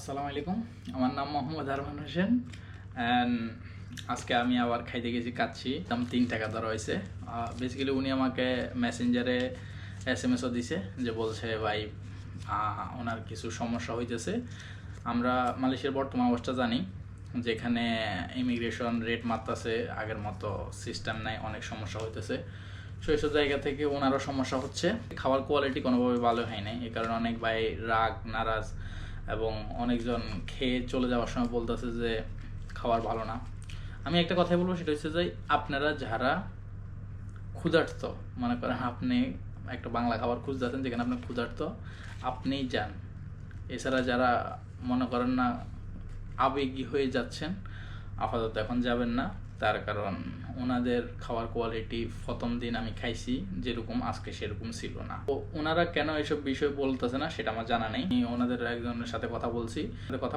আসসালামু আলাইকুম। আমার নাম মোহাম্মদ আরমান হোসেন অ্যান্ড আজকে আমি আবার খাইতে গেছি কাচ্ছি। দাম 3 টাকা ধরা হয়েছে। বেসিক্যালি উনি আমাকে মেসেঞ্জারে এসএমএসও দিছে, যে বলছে ভাই ওনার কিছু সমস্যা হইতেছে। আমরা মালয়েশিয়ার বর্তমান অবস্থা জানি, যেখানে ইমিগ্রেশন রেট মারতেছে, আগের মতো সিস্টেম নাই, অনেক সমস্যা হইতেছে। সো এইসব জায়গা থেকে ওনারও সমস্যা হচ্ছে। খাবার কোয়ালিটি কোনোভাবে ভালো হয় নাই, এই কারণে অনেক ভাই রাগ নারাজ এবং অনেকজন খেয়ে চলে যাওয়ার সময় বলতেছে যে খাবার ভালো না। আমি একটা কথাই বলবো, সেটা হচ্ছে যে আপনারা যারা ক্ষুধার্ত, মনে করেন আপনি একটা বাংলা খাবার খুঁজতেছেন যেখানে আপনি ক্ষুধার্ত, আপনিই যান। এছাড়া যারা মনে করেন না আবেগী হয়ে যাচ্ছেন, আপাতত এখন যাবেন না। তার কারণ ওনাদের খাবার কোয়ালিটি প্রথম দিন আমি খাইছি যেরকম, আজকে সেরকম ছিল না। তো ওনারা কেন এসব বিষয় বলতেছে না সেটা আমার জানা নেই। ওনাদের একজনের সাথে কথা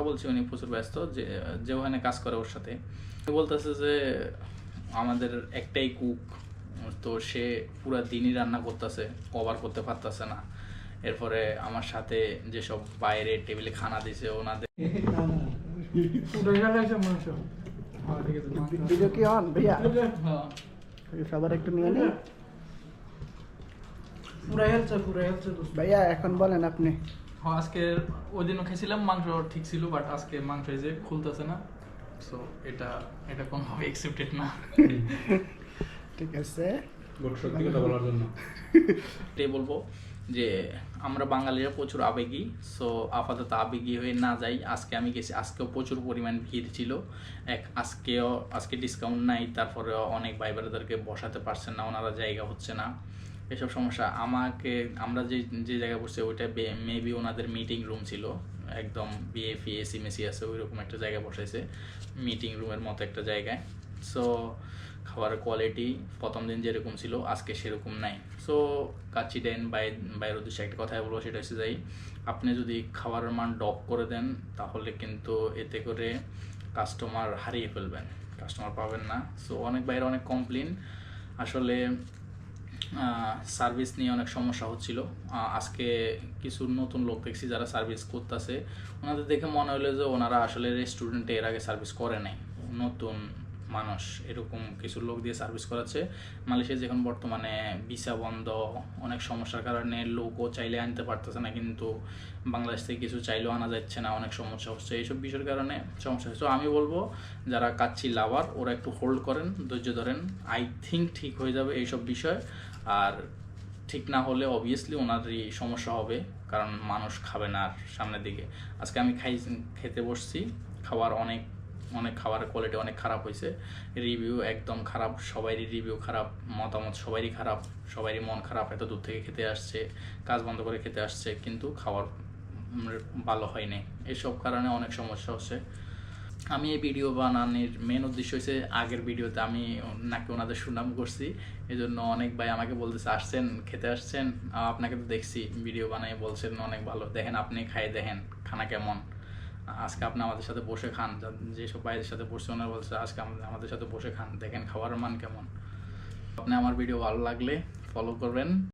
বলছি, উনি প্রচুর ব্যস্ত, যে ওখানে কাজ করে ওর সাথে বলতেছে যে আমাদের একটাই কুক, তো সে পুরা দিনই রান্না করতেছে, কভার করতে পারতেছে না। এরপরে আমার সাথে যেসব বাইরে টেবিলে খানা দিছে ওনাদের ভিডিও কি অন ভাইয়া? সবার একটু নিয়ে নিন ভাইয়া। এখন বলেন আপনি। হ্যাঁ, আজকে ওই দিনও খেয়েছিলাম, মাংস ঠিক ছিল, বাট আজকে মাংস এই যে খুলতেছে না। সো এটা এটা কোনোভাবে অ্যাকসেপ্টেড না। ঠিক আছে, সত্যি কথা বলার জন্য এটাই বলবো যে আমরা বাঙালিরা প্রচুর আবেগী। সো আপাতত আবেগী হয়ে না যাই। আজকে আমি গেছি, আজকেও প্রচুর পরিমাণ ভিড় ছিল। আজকে ডিসকাউন্ট নাই, তারপরেও অনেক ভাই বোনেদেরকে বসাতে পারছেন না, ওনারা জায়গা হচ্ছে না, এসব সমস্যা। আমরা যে যে জায়গায় বসছি ওইটা মেবি ওনাদের মিটিং রুম ছিল, একদম বিএফি এসি মেসি আছে ওইরকম একটা জায়গায় বসাইছে, মিটিং রুমের মতো একটা জায়গায়। সো খাবারের কোয়ালিটি প্রথম দিন যেরকম ছিল আজকে সেরকম নাই। সো কাচ্চি ডেন বাইরের উদ্দেশ্যে একটা কথাই বলবো, সেটা হচ্ছে যাই, আপনি যদি খাবারের মান ড্রপ করে দেন তাহলে কিন্তু এতে করে কাস্টমার হারিয়ে ফেলবেন, কাস্টমার পাবেন না। সো অনেক বাইরে অনেক কমপ্লেন, আসলে সার্ভিস নিয়ে অনেক সমস্যা হচ্ছিল। আজকে কিছু নতুন লোক দেখছি যারা সার্ভিস করতেছে, ওনাদের দেখে মনে হলো যে ওনারা আসলে রেস্টুরেন্টে এর আগে সার্ভিস করে নাই, নতুন মানুষ এরকম কিছু লোক দিয়ে সার্ভিস করাচ্ছে। মালয়েশিয়া যখন বর্তমানে ভিসা বন্ধ, অনেক সমস্যার কারণে লোকও চাইলে আনতে পারতেছে না, কিন্তু বাংলাদেশ থেকে কিছু চাইলেও আনা যাচ্ছে না, অনেক সমস্যা হচ্ছে, এইসব বিষয়ের কারণে সমস্যা হচ্ছে। আমি বলবো যারা কাচ্চি লাভার ওরা একটু হোল্ড করেন, ধৈর্য ধরেন, আই থিঙ্ক ঠিক হয়ে যাবে এইসব বিষয়। আর ঠিক না হলে অবভিয়াসলি ওনারই সমস্যা হবে, কারণ মানুষ খাবে না আর সামনের দিকে। আজকে আমি খেতে বসছি, খাবার অনেক খাবারের কোয়ালিটি অনেক খারাপ হয়েছে, রিভিউ একদম খারাপ, সবারই রিভিউ খারাপ, মতামত সবারই খারাপ, সবারই মন খারাপ। এত দূর থেকে খেতে আসছে, কাজ বন্ধ করে খেতে আসছে, কিন্তু খাবার ভালো হয়নি, এসব কারণে অনেক সমস্যা হচ্ছে। আমি এই ভিডিও বানানোর মেন উদ্দেশ্য হচ্ছে, আগের ভিডিওতে আমি নাকি ওনাদের সুনাম করছি, এই জন্য অনেক ভাই আমাকে বলতেছে আসছেন, খেতে আসছেন, আপনাকে তো দেখছি ভিডিও বানাই, বলছেন অনেক ভালো, দেখেন আপনি খাই দেখেন খানা কেমন। আজকে আপনি আমাদের সাথে বসে খান, যেসব ভাইয়ের সাথে বসছে ওনারা বলছে আজকে আমাদের সাথে বসে খান, দেখেন খাবারের মান কেমন। আপনি আমার ভিডিও ভালো লাগলে ফলো করবেন।